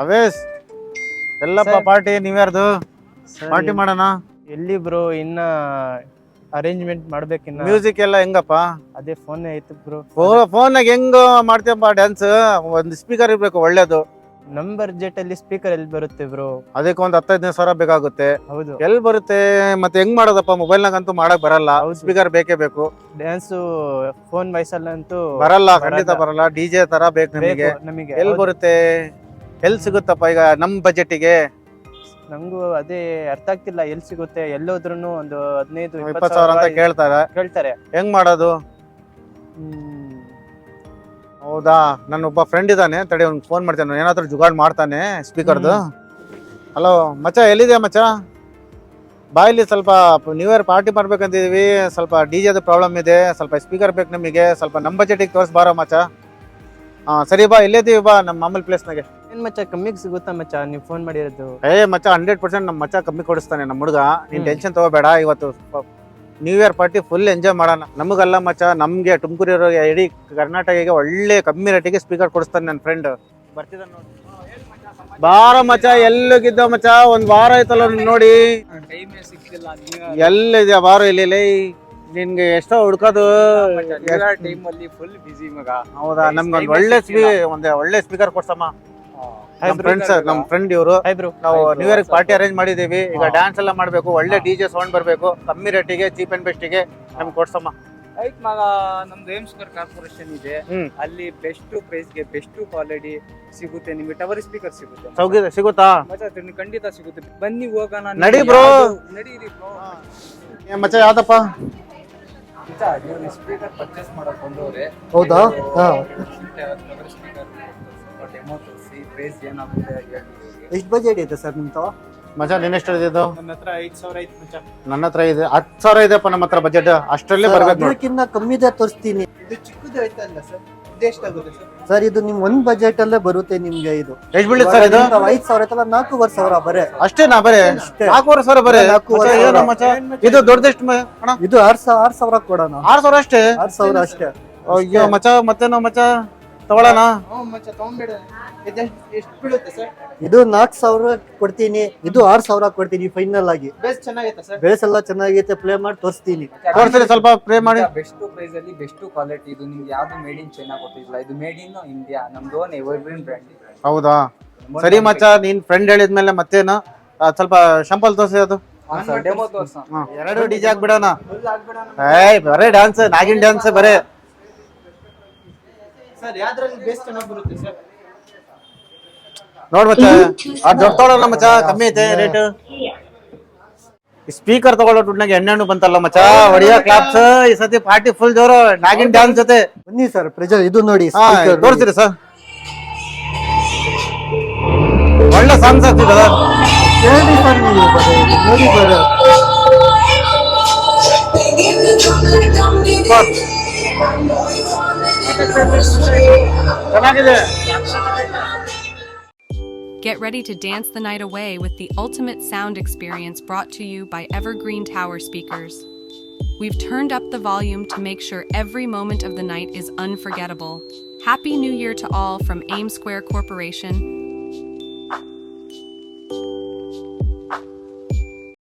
ಅವೇಶ್ ಎಲ್ಲಪ್ಪ party new ಇಯರ್ದು party ಮಾಡೋಣ. ಎಲ್ಲಿ bro ಇನ್ನ ಅರೇಂಜ್ಮೆಂಟ್ ಮಾಡ್ಬೇಕಿನ್ನ. ಮ್ಯೂಸಿಕ್ ಎಲ್ಲ ಹೆಂಗಪ್ಪ? ಅದೇ ಫೋನ್ ಐತಿ ಬ್ರೋ. ಫೋನ್ನಾಗ ಹೆಂಗ ಮಾಡ್ತೀಯಪ್ಪ ಡ್ಯಾನ್ಸ್? ಒಂದು ಸ್ಪೀಕರ್ ಇರ್ಬೇಕು ಒಳ್ಳೇದು. ನಮ್ ಬಜೆಟ್ ಅಲ್ಲಿ ಸ್ಪೀಕರ್ ಎಲ್ಲಿ ಬರುತ್ತೆ ಬ್ರೋ? ಅದಕ್ಕೆ ಒಂದ್ 15,000 ಬೇಕಾಗುತ್ತೆ. ಹೌದು. ಎಲ್ಲಿ ಬರುತ್ತೆ ಮತ್ತೆ? ಹೆಂಗ್ ಮಾಡೋದಪ್ಪ? ಮೊಬೈಲ್ ನಾಗಂತೂ ಮಾಡಕ್ ಬರಲ್ಲ, ಸ್ಪೀಕರ್ ಬೇಕೇ ಬೇಕು. ಡ್ಯಾನ್ಸ್ ಫೋನ್ ವಯಸ್ಸಲ್ಲಂತೂ ಬರಲ್ಲ, ಖಂಡಿತ ಬರಲ್ಲ. ಡಿಜೆ ತರ ಬೇಕು ನಮಗೆ. ನಮಗೆ ಎಲ್ಲಿ ಬರುತ್ತೆ? ಎಲ್ಲಿ ಸಿಗುತ್ತಪ್ಪ ಈಗ ನಮ್ ಬಜೆಟಿಗೆ? ನಂಗೂ ಅದೇ ಅರ್ಥ ಆಗ್ತಿಲ್ಲ, ಎಲ್ಲಿ ಸಿಗುತ್ತೆ. ಎಲ್ಲೋದ್ರೂ ಒಂದು 15,000 ಅಂತ ಕೇಳ್ತಾರೆ. ಹೆಂಗ್ ಮಾಡೋದು? ಹೌದಾ, ನನ್ನ ಒಬ್ಬ ಫ್ರೆಂಡ್ ಇದ್ದಾನೆ, ತಡಿ ಅವ್ನಿಗೆ ಫೋನ್ ಮಾಡ್ತೇನೆ. ಏನಾದ್ರೂ ಜುಗಾಡ್ ಮಾಡ್ತಾನೆ ಸ್ಪೀಕರ್ದು. ಹಲೋ ಮಚ್ಚ, ಎಲ್ಲಿದೆ ಮಚ್ಚ? ಬಾಯಲ್ಲಿ ಸ್ವಲ್ಪ ನ್ಯೂ ಇಯರ್ ಪಾರ್ಟಿ ಮಾಡ್ಬೇಕಂತಿದೀವಿ. ಸ್ವಲ್ಪ ಡಿಜೆದು ಪ್ರಾಬ್ಲಮ್ ಇದೆ, ಸ್ವಲ್ಪ ಸ್ಪೀಕರ್ ಬೇಕು ನಮಗೆ. ಸ್ವಲ್ಪ ನಮ್ಮ ಬಜೆಟಿಗೆ ತೋರಿಸ್ಬಾರ ಮಚ್ಚ. ಸರಿ ಬಾ, ಇಲ್ಲೇದೀವಿ ಬಾ, ನಮ್ಮ ಮಾಮೂಲಿ ಪ್ಲೇಸ್ನಾಗೆ. ಏನ್ ಮಚ್ಚ ಕಮ್ಮಿಗೆ ಸಿಗುತ್ತಾ ಮಚ್ಚ ನೀವು ಫೋನ್ ಮಾಡಿರೋದು? ಮಚ್ಚ 100% ನಮ್ಮ ಮಚ್ಚ ಕಮ್ಮಿ ಕೊಡಿಸ್ತಾನೆ ನಮ್ಮ ಹುಡುಗ. ನೀನ್ ಟೆನ್ಷನ್ ತಗೋಬೇಡ. ಇವತ್ತು new year party full enjoy ಮಾಡೋಣ. ನಮಗಲ್ಲ ಮಚ್ಚ, ನಮ್ಗೆ ತುಮಕೂರು ಇಡೀ ಕರ್ನಾಟಕಕ್ಕೆ ಒಳ್ಳೆ ಕಮ್ಮಿ ರೇಟಿಗೆ ಸ್ಪೀಕರ್ ಕೊಡಿಸ್ತಾನೆ ನನ್ನ ಫ್ರೆಂಡ್. ಬರ್ತಿದ್ದಾನೆ ನೋಡಿ. ಬಾರ ಮಚ್ಚ, ಎಲ್ಲೋಗಿದ್ದ ಮಚ್ಚ? ಒಂದ್ ವಾರ ಆಯ್ತಲ್ಲ ನೋಡಿ. ಎಲ್ಲಿದ್ಯಾ? ಬಾರ ಇಲ್ಲಿ. ನಿನ್ಗೆ ಎಷ್ಟೋ ಹುಡ್ಕೋದು. ಫುಲ್ ಬಿಸಿ ಮಗ. ಹೌದಾ, ನಮ್ಗೆ ಒಂದ್ ಒಳ್ಳೆ ಸ್ಪೀಕರ್ ಕೊಡ್ಸಮ್ಮ. ನಮ್ ಫ್ರೆಂಡ್ ಇವರು. ನಾವು ನ್ಯೂ ಇಯರ್ ಪಾರ್ಟಿ ಅರೇಂಜ್ ಮಾಡಿದೀವಿ. ಈಗ ಡ್ಯಾನ್ಸ್ ಎಲ್ಲ ಮಾಡ್ಬೇಕು, ಒಳ್ಳೆ ಡಿಜೆ ಸೌಂಡ್ ಬರ್ಬೇಕು, ಕಮ್ಮಿ ರೇಟಿಗೆ, ಚೀಪ್ ಅಂಡ್ ಬೆಸ್ಟ್ ಗೆ ನಮ್ಗೆ ಕೊಡ್ಸಮ್ಮ. ಆಯ್ತು ಮಗ, ನಮ್ದು ಏಮ್ಸ್ಕರ್ ಕಾರ್ಪೊರೇಷನ್ ಇದೆ, ಅಲ್ಲಿ ಬೆಸ್ಟ್ ಪ್ರೈಸ್ ಗೆ ಬೆಸ್ಟ್ ಕ್ವಾಲಿಟಿ ಸಿಗುತ್ತೆ. ನಿಮ್ಗೆ ಟವರ್ ಸ್ಪೀಕರ್ ಸಿಗುತ್ತೆ. ಸಿಗುತ್ತಾ? ಖಂಡಿತ ಸಿಗುತ್ತೆ. ಬನ್ನಿ ಹೋಗೋಣ. ನಡಿ ಬ್ರೋ, ನಡೀರಿ ಬ್ರೋ. ಮಚ್ಚ ಯಾವ್ದಪ್ಪ? ಸ್ಪೀಕರ್ ಪರ್ಚೇಸ್ ಮಾಡಕ್ ಬಂದವ್ರೆ. ಹೌದಾ? ಟವರ್ ಸ್ಪೀಕರ್ ಡೆಮೋ ತೋರಿಸಿ ಪ್ರೈಸ್ ಏನಾಗುತ್ತೆ ಹೇಳಿ. ಎಷ್ಟು ಬಜೆಟ್ ಇದೆ ಸರ್ ನಿಮ್ದು? ಮಚ್ಚ ನಿನ್ನ ಎಷ್ಟು ಇದ್ದು? ನನ್ನ ಹತ್ರ 5,000 ಐತಿ ಮಚ್ಚ. ನನ್ನ ಹತ್ರ ಇದೆ 10,000 ಇದೆಪ್ಪ ನಮ್ಮ ಹತ್ರ ಬಜೆಟ್. ಅಷ್ಟರಲ್ಲೇ ಬರ್ಬೇಕು. ಅದಕ್ಕಿಂತ ಕಮ್ಮಿದೆ ತೋರಿಸ್ತೀನಿ. ಇದು ಚಿಕ್ಕದು ಐತಲ್ಲ ಸರ್? ಇದು ಎಷ್ಟಾಗುತ್ತೆ ಸರ್? ಸರ್ ಇದು ನಿಮ್ ಒಂದ್ ಬಜೆಟ್ ಅಲ್ಲೇ ಬರುತ್ತೆ ನಿಮ್ಗೆ. ಇದು ಎಷ್ಟು ಬೀಳುತ್ತೆ ಸರ್ ಇದು? 5,000 ಐತಲ್ಲ, 4,500 ಬರೇ. ಅಷ್ಟೇನಾ? ಬರೇ 4,500 ಬರೇ? ಇದು ದೊಡ್ಡದೆಷ್ಟು ಅಣ್ಣ? ಇದು 6,000 ಕೊಡೋಣ. 6,000 ಅಷ್ಟೇ? 6,000 ಅಷ್ಟೇ. ಅಯ್ಯೋ ಮಚ್ಚ, ಮತ್ತೇನೋ ಮಚ್ಚ ತಗೊಳ್ಳೋಣ. ಮಚ್ಚ ತಗೊಂಡ್ಬೇಡ. ಎಷ್ಟು ಬೀಳುತ್ತೆ ಸರ್? ಇದು 4,000 ಕೊಡ್ತೀನಿ, ಇದು 6,000 ಕೊಡ್ತೀನಿ ಫೈನಲ್ ಆಗಿ. ಬೇಸ್ ಚೆನ್ನಾಗೈತೆ ಸರ್? ಬೇಸ್ ಎಲ್ಲ ಚೆನ್ನಾಗೈತೆ, ಪ್ಲೇ ಮಾಡಿ ತೋರಿಸ್ತೀನಿ. ಸ್ವಲ್ಪ ಪ್ರೇ ಮಾಡಿ. ಬೆಸ್ಟ್ ಪ್ರೈಸ್ ಅಲ್ಲಿ ಬೆಸ್ಟ್ ಕ್ವಾಲಿಟಿ. ಇದು ನಿಮ್ಗೆ ಯಾವ್ದು ಮೇಡ್ ಇನ್ ಚೈನಾ ಕೊಟ್ಟಿಲ್ಲ, ಇದು ಮೇಡ್ ಇನ್ ಇಂಡಿಯಾ. ನಮ್ದು ಓನ್ ಎವರ್ಗ್ರೀನ್ ಬ್ರ್ಯಾಂಡ್. ಹೌದಾ? ಸರಿ ಮಚ್ಚ, ನೀನ್ ಫ್ರೆಂಡ್ ಹೇಳಿದ್ಮೇಲೆ ಮತ್ತೇನು ಸ್ವಲ್ಪ ಶಾಂಪಲ್ ತೋರಿಸಿ. ಅದು ಡೆಮೋ ತೋರ್ಸ. 2 ಡಿಜೆ ಹಾಕ್ಬಿಡೋಣ. ಬರೇ ಡ್ಯಾನ್ಸ್, ನಾಗಿನ್ ಡ್ಯಾನ್ಸ್ ಬರೇ. ಸರ್ ಯಾವ್ದ್ರಲ್ಲಿ ಬೇಸ್ ಚೆನ್ನಾಗಿ ಬರುತ್ತೆ ಸರ್? ನೋಡ್ ಮಚ್ಚ, ದೊಡ್ಡ ತಗೊಳ್ಳೋಣ ಮಚ್ಚ, ಕಮ್ಮಿ ಐತೆ ರೇಟ್. ಸ್ಪೀಕರ್ ತಗೊಳ್ಳೋ ದುಡ್ನಾಗ ಎಣ್ಣೆಣ್ಣು ಬಂತಲ್ಲ ಮಚ್ಚ. ಹೊಡಿಯೋ ಕ್ಲಾಪ್ಸ್. ಈ ಸತಿ ಪಾರ್ಟಿ ಫುಲ್ ಜೋರು, ನಾಗಿನ್ ಡ್ಯಾನ್ಸ್ ಜೊತೆ. ಬನ್ನಿ ಸರ್, ಪ್ರೆಜರ್ ಇದು ನೋಡಿ. ತೋರಿಸ್ತೀರಿ ಸರ್? ಒಳ್ಳೆ ಸಾಂಗ್ಸ್ ಆಗ್ತಿದೆ ಹೇಳಿ ಸರ್, ನೀವು ನೋಡಿ ಬರ. ಚೆನ್ನಾಗಿದೆ. Get ready to dance the night away with the ultimate sound experience brought to you by Evergreen Tower Speakers. We've turned up the volume to make sure every moment of the night is unforgettable. Happy New Year to all from Aim Square Corporation.